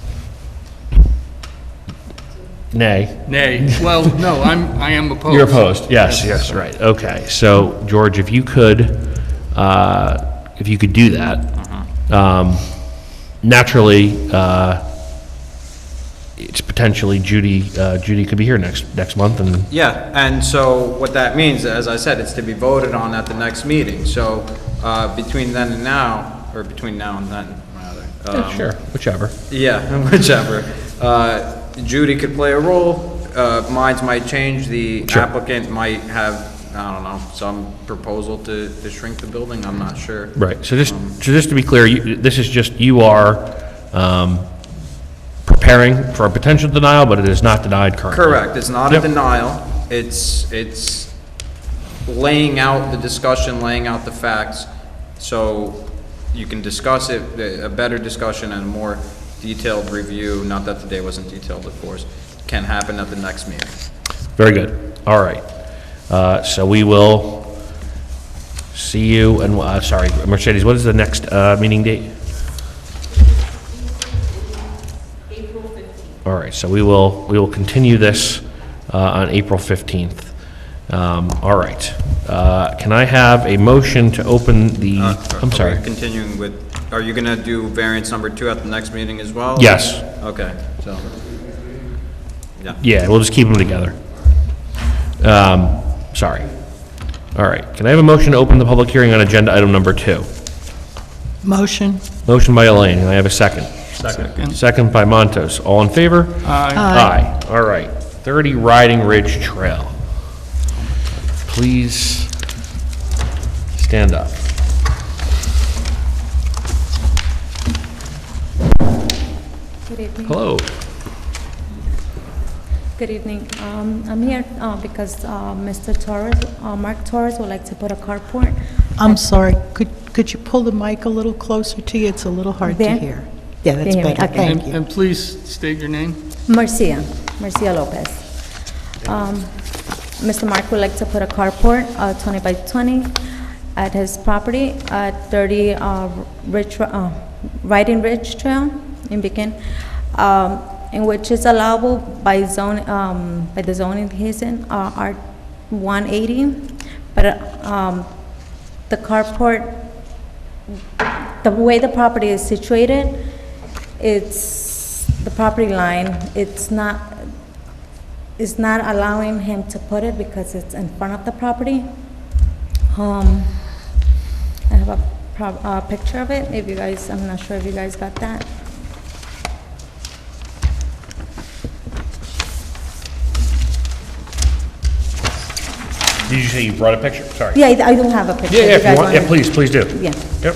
Nay. Nay. Well, no, I am opposed. You're opposed? Yes, right. Okay, so, George, if you could do that. Naturally, it's potentially Judy could be here next month, and, Yeah, and so what that means, as I said, it's to be voted on at the next meeting. So between then and now, or between now and then, rather. sure, whichever. Yeah, whichever. Judy could play a role. Minds might change. The Sure. applicant might have, I don't know, some proposal to shrink the building. I'm not sure. Right, so just to be clear, this is just, you are preparing for a potential denial, but it is not denied currently. Correct, it's not a Yep. denial, it's laying out the discussion, laying out the facts, so you can discuss it, a better discussion and a more detailed review, not that today wasn't detailed, of course, can happen at the next meeting. Very good, all right. So we will see you, and, sorry, Mercedes, what is the next meeting date? April 15th. All right, so we will continue this on April 15th. All right. Can I have a motion to open the, I'm sorry. Okay, continuing with, are you gonna do variance number 2 at the next meeting as well? Yes. Okay, so, Yeah, we'll just keep them together. Sorry. All right, can I have a motion to open the public hearing on agenda item number 2? Motion? Motion by Elaine, can I have a second? Second. Second by Montos. All in favor? Aye. Aye. All right. 30 Riding Ridge Trail. Please stand up. Good evening. Hello. Good evening. I'm here because Mr. Torres, Mark Torres would like to put a carport. I'm sorry, could you pull the mic a little closer to you? It's a little hard to There? hear. Yeah, that's Can you hear me? better, Okay. thank you. And please state your name. Marcia. Marcia Lopez. Mr. Mark would like to put a carport, 20 by 20, at his property at 30 Riding Ridge Trail in Beacon, in which is allowable by zone, by the zoning he's in, R180. But the carport, the way the property is situated, it's the property line, it's not allowing him to put it because it's in front of the property. I have a picture of it, if you guys, I'm not sure if you guys got that. Did you say you brought a picture? Sorry. Yeah, I do have a picture. Yeah, if you guys want, yeah, wanna- please do. Yeah. Yep.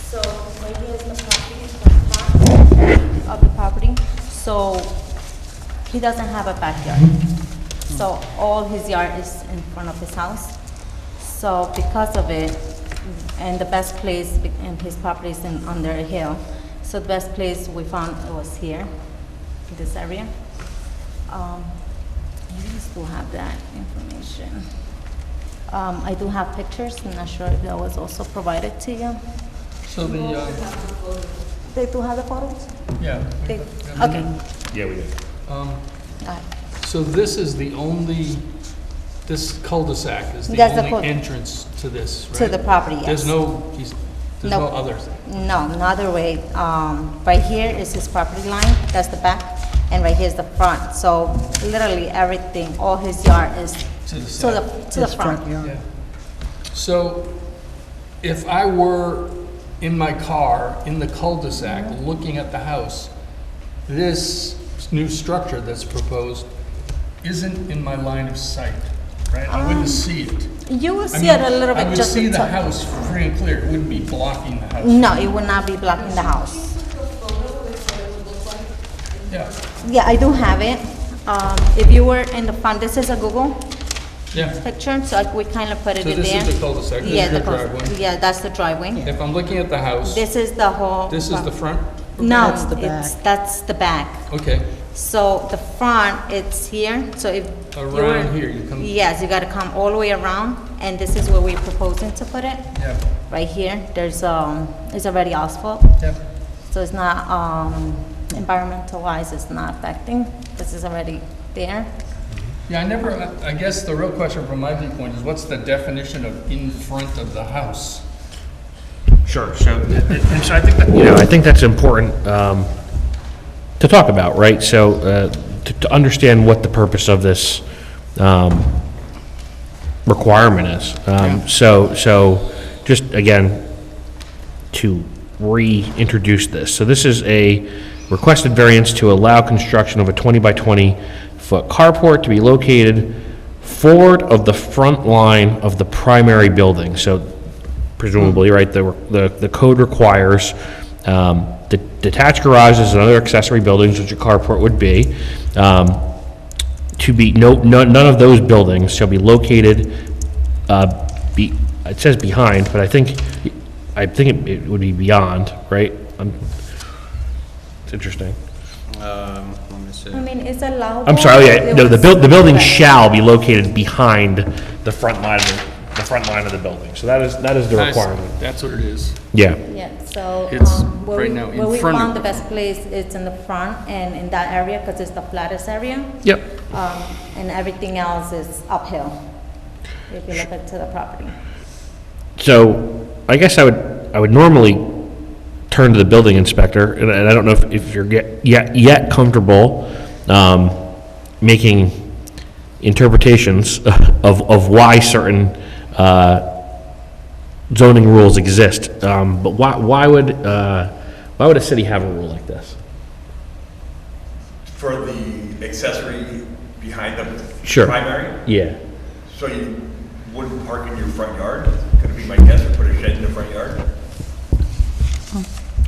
So right here is the property, the front of the property. So he doesn't have a backyard. So all his yard is in front of his house. So because of it, and the best place, and his property is under a hill. So the best place we found was here, in this area. You still have that information. I do have pictures. I'm not sure if that was also provided to you. So the, They do have the photos? yeah. They, okay. Yeah, we did. Alright. So this is the only, this cul-de-sac is the That's the only cul- entrance to this, right? To the property, yes. There's no, there's no No. other. No, no other way. Right here is his property line, that's the back, and right here is the front. So literally everything, all his yard is To the to side. the His front. yard. Yeah. So if I were in my car in the cul-de-sac looking at the house, this new structure that's proposed isn't in my line of sight, right? I wouldn't see it. You will I see mean, it a little I bit would just see the the top. house free and clear. It wouldn't be blocking the house. No, it will not be blocking the house. Yeah, Yeah, I do have it. If you were in the front, this is a Google yeah. picture, so we kind of put it So in this there. is the cul-de-sac, this Yeah, is your the cul- driveway. Yeah, that's the driveway. If I'm looking at the house, This is the whole. this is the front? No, That's the that's the back. Okay, So the front, it's here, so if you were. around here, you come, Yes, you gotta come all the way around, and this is where we're proposing to put it, yeah, right here. There's, it's already asphalt, yeah. so it's not, environmental wise, it's not affecting. This is already there. Yeah, I guess the real question from my viewpoint is what's the definition of in front of the house? Sure, so, and so I think that, I think that's important to talk about, right? So, to understand what the purpose of this requirement is. So, just again, to reintroduce this. So this is a requested variance to allow construction of a 20 by 20 foot carport to be located forward of the front line of the primary building. So presumably, right, the code requires the detached garages and other accessory buildings, which a carport would be, to be, none of those buildings shall be located, it says behind, but I think it would be beyond, right? It's interesting. Let me see. I mean, it's allowable. I'm sorry, yeah, It no, the was- building shall be located behind the front line of the building. So that is the requirement. That's what it is. Yeah. Yeah, so, It's where right we, now in where we front of found the it. best place, it's in the front and in that area, because it's the flattest area. Yep. And everything else is uphill, if you look into the property. So I guess I would normally turn to the building inspector, and I don't know if you're yet comfortable making interpretations of why certain zoning rules exist. But why would a city have a rule like this? For the accessory behind the Sure. primary, Yeah. so you wouldn't park in your front yard? Could it be my guess to put a shed in the front yard?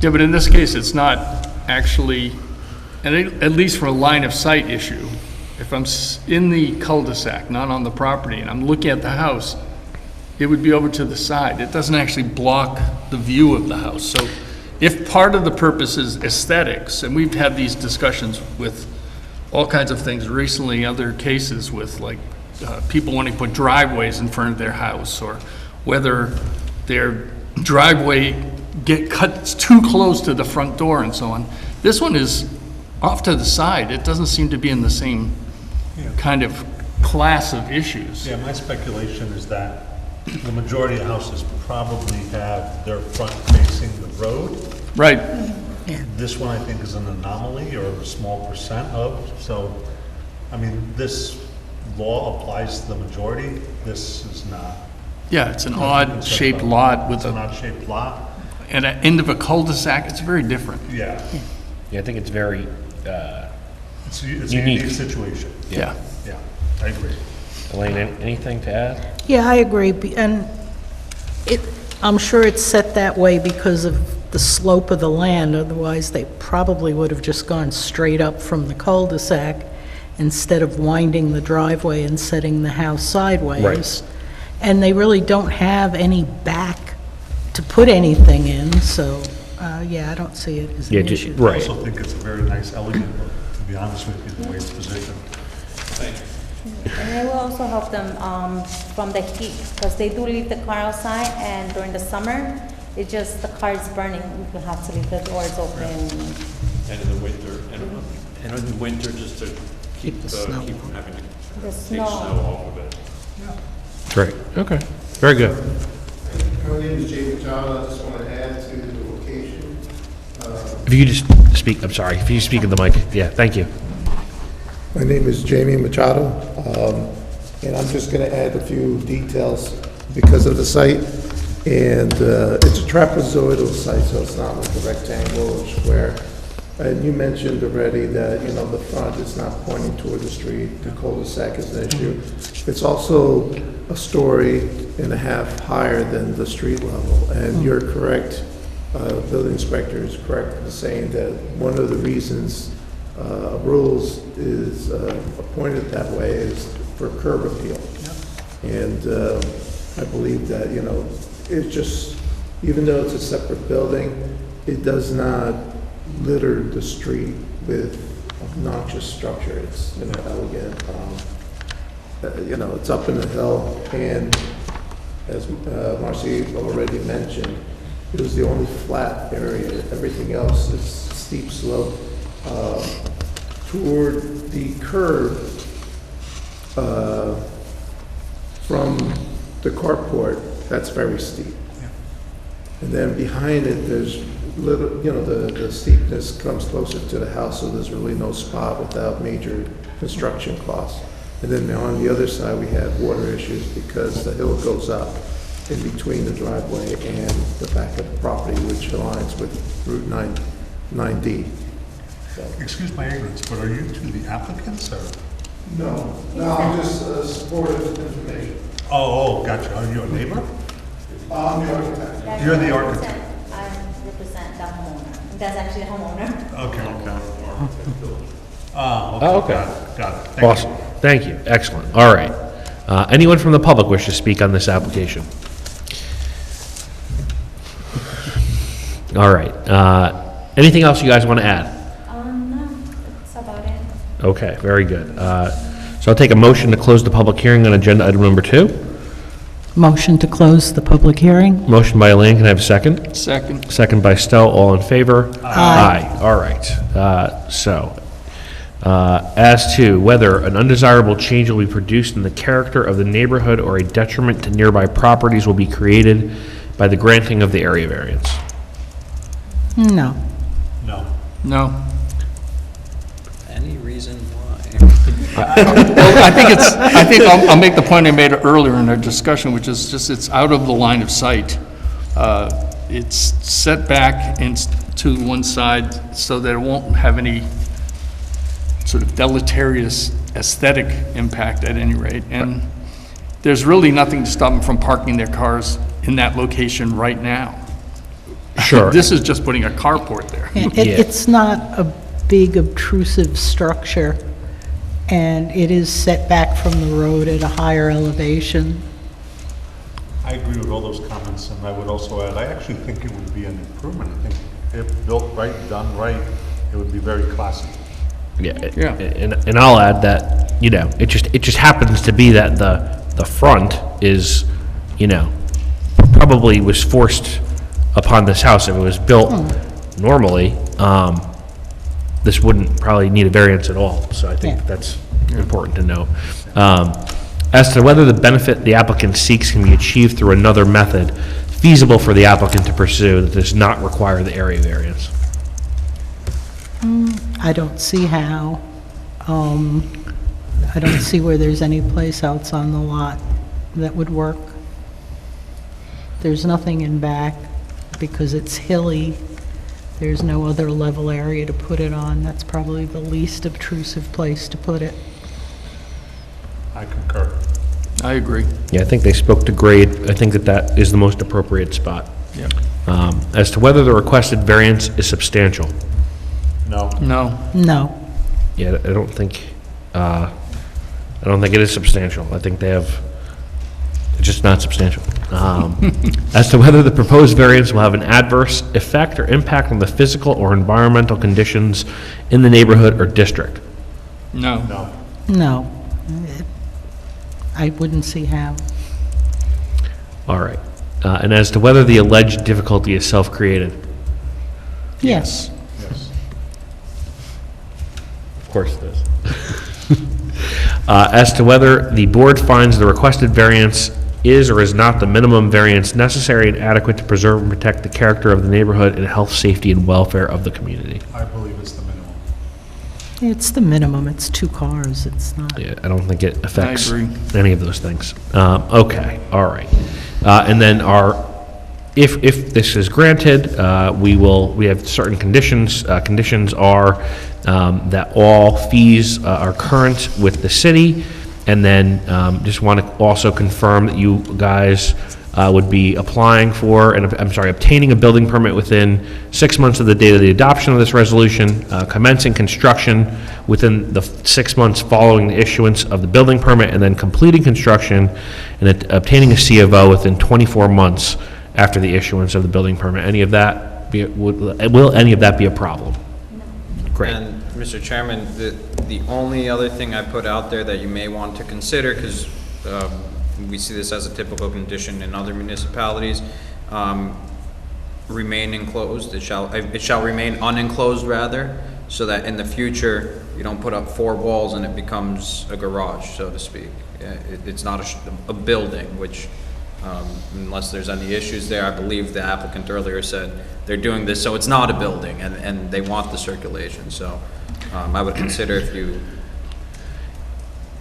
Yeah, but in this case, it's not actually, at least for a line of sight issue, if I'm in the cul-de-sac, not on the property, and I'm looking at the house, it would be over to the side. It doesn't actually block the view of the house. So if part of the purpose is aesthetics, and we've had these discussions with all kinds of things recently, other cases with like people wanting to put driveways in front of their house, or whether their driveway cuts too close to the front door and so on. This one is off to the side. It doesn't seem to be in the same kind of class of issues. Yeah, my speculation is that the majority of houses probably have their front facing the road. Right. This one, I think, is an anomaly, or a small percent of, so, I mean, this law applies to the majority, this is not. Yeah, it's an odd-shaped lot with It's an odd-shaped lot, at an end of a cul-de-sac. It's very different. yeah. Yeah, I think it's very, It's a Unique. unique situation, Yeah. yeah, I agree. Elaine, anything to add? Yeah, I agree, and I'm sure it's set that way because of the slope of the land, otherwise they probably would have just gone straight up from the cul-de-sac instead of winding the driveway and setting the house sideways. Right. And they really don't have any back to put anything in, so, yeah, I don't see it as Yeah, an just, issue. I right. also think it's a very nice, elegant look, to be honest with you, the way it's positioned. And it will also help them from the heat, because they do leave the car outside, and during the summer, it just, the car is burning. You have to leave the doors open. And in the winter, and in the winter, just to keep the snow. keep from having to The take snow. snow off of it. Great, okay, very good. My name is Jay Machado. I just want to add to the location. If you could just speak, I'm sorry, if you speak in the mic, yeah, thank you. My name is Jamie Machado, and I'm just going to add a few details because of the site. And it's a trapezoidal site, so it's not like a rectangle or square. And you mentioned already that, you know, the front is not pointing toward the street, the cul-de-sac is an issue. It's also a story and a half higher than the street level. And you're correct, building inspector is correct in saying that one of the reasons rules is appointed that way is for curb appeal. And I believe that, you know, it's just, even though it's a separate building, it does not litter the street with obnoxious structure. It's, you know, elegant. You know, it's up in the hill, and as Marcy already mentioned, it was the only flat area. Everything else is steep slope. Toward the curb, from the carport, that's very steep. And then behind it, there's little, you know, the steepness comes closer to the house, so there's really no spot without major construction costs. And then on the other side, we have water issues because the hill goes up in between the driveway and the back of the property, which aligns with Route 9D. Excuse my ignorance, but are you two the applicants, or? No, I'm just supportive information. Oh, gotcha, are you a neighbor? I'm the architect. You're the architect. I represent the homeowner. That's actually the homeowner. Okay. Oh, okay. Got it. Thank you. Awesome, thank you, excellent, all right. Anyone from the public wish to speak on this application? All right, anything else you guys want to add? No, that's about it. Okay, very good. So I'll take a motion to close the public hearing on agenda item number 2. Motion to close the public hearing? Motion by Elaine, can I have a second? Second. Second by Stel, all in favor? Aye. All right, as to whether an undesirable change will be produced in the character of the neighborhood or a detriment to nearby properties will be created by the granting of the area variance. No. No. No. Any reason why? Well, I think I'll make the point I made earlier in our discussion, which is just it's out of the line of sight. It's set back to one side so that it won't have any sort of deleterious aesthetic impact at any rate. And there's really nothing to stop them from parking their cars in that location right now. Sure. This is just putting a carport there. It's not a big obtrusive structure, and it is set back from the road at a higher elevation. I agree with all those comments, and I would also add, I actually think it would be an improvement. I think if built right, done right, it would be very classy. Yeah, Yeah. and I'll add that, it just happens to be that the front is, probably was forced upon this house. If it was built normally, this wouldn't probably need a variance at all. So I think Yeah. that's important to note. As to whether the benefit the applicant seeks can be achieved through another method feasible for the applicant to pursue that does not require the area variance. I don't see how. I don't see where there's any place else on the lot that would work. There's nothing in back because it's hilly. There's no other level area to put it on. That's probably the least obtrusive place to put it. I concur. I agree. Yeah, I think they spoke to grade. I think that is the most appropriate spot. Yeah. As to whether the requested variance is substantial. No, No. No. Yeah, I don't think it is substantial. I think they have, it's just not substantial. As to whether the proposed variance will have an adverse effect or impact on the physical or environmental conditions in the neighborhood or district. No. no. No. I wouldn't see how. All right. And as to whether the alleged difficulty is self-created. Yes. Yes. Of course it is. As to whether the board finds the requested variance is or is not the minimum variance necessary and adequate to preserve and protect the character of the neighborhood and health, safety, and welfare of the community. I believe it's the minimum. It's the minimum. It's 2 cars. It's not. Yeah, I don't think it affects agree. any of those things. Okay, all right. And then if this is granted, we have certain conditions. Conditions are that all fees are current with the city, and then just want to also confirm that you guys would be applying for, obtaining a building permit within 6 months of the date of the adoption of this resolution, commencing construction within the 6 months following the issuance of the building permit, and then completing construction and obtaining a C of O within 24 months after the issuance of the building permit. Will any of that be a problem? Great. And, Mr. Chairman, the only other thing I put out there that you may want to consider, because we see this as a typical condition in other municipalities, remain enclosed. It shall remain unenclosed, rather, so that in the future, you don't put up 4 walls and it becomes a garage, so to speak. It's not a building, which, unless there's any issues there, I believe the applicant earlier said they're doing this, so it's not a building, and they want the circulation, so I would consider if you,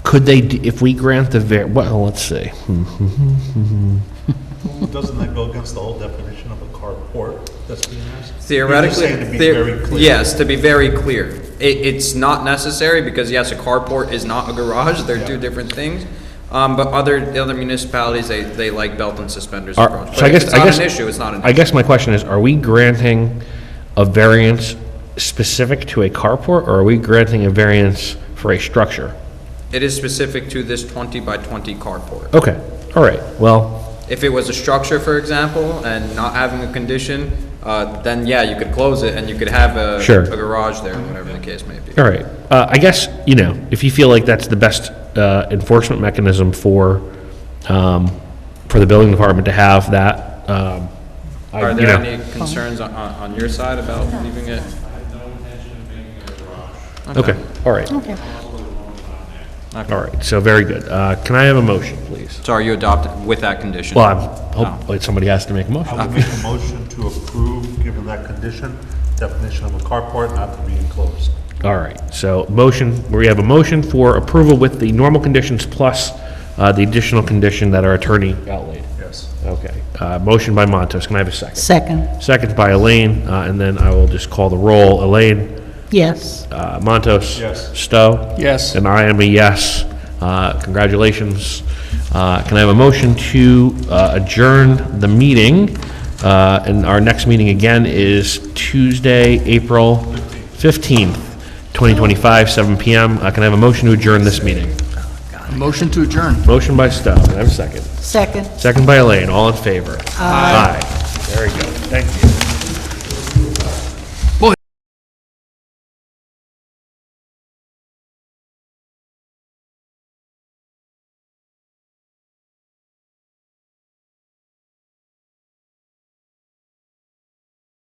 Could they, if we grant the well, let's see. Doesn't that go against the whole definition of a carport that's being asked? theoretically, You're just saying to be very clear. yes, to be very clear. It's not necessary, because yes, a carport is not a garage, they're 2 different things. But the other municipalities, they like belt and suspenders approach. So I But guess, if it's not an issue, it's not an I issue. guess my question is, are we granting a variance specific to a carport, or are we granting a variance for a structure? It is specific to this 20 by 20 carport. Okay, all right, well, If it was a structure, for example, and not having a condition, then yeah, you could close it and you could have a Sure. a garage there, whatever the case may be. all right. I guess, if you feel like that's the best enforcement mechanism for the building department to have that, Are there any concerns on your side about leaving it? Okay, all right, Okay. all right, so very good. Can I have a motion, please? So are you adopted with that condition? Well, hopefully somebody has to make a motion. I would make a motion to approve, given that condition, definition of a carport not to be enclosed. All right, so we have a motion for approval with the normal conditions plus the additional condition that our attorney outlaid. Yes. Okay, motion by Montos, can I have a second? Second. Second by Elaine, and then I will just call the roll. Elaine? Yes. Montos? Yes. Stowe? Yes. And I am a yes. Congratulations. Can I have a motion to adjourn the meeting? And our next meeting again is Tuesday, April 15th, 2025, 7 PM. Can I have a motion to adjourn this meeting? Motion to adjourn. Motion by Stowe. Can I have a second? Second. Second by Elaine, all in favor? Aye. Very good, thank you.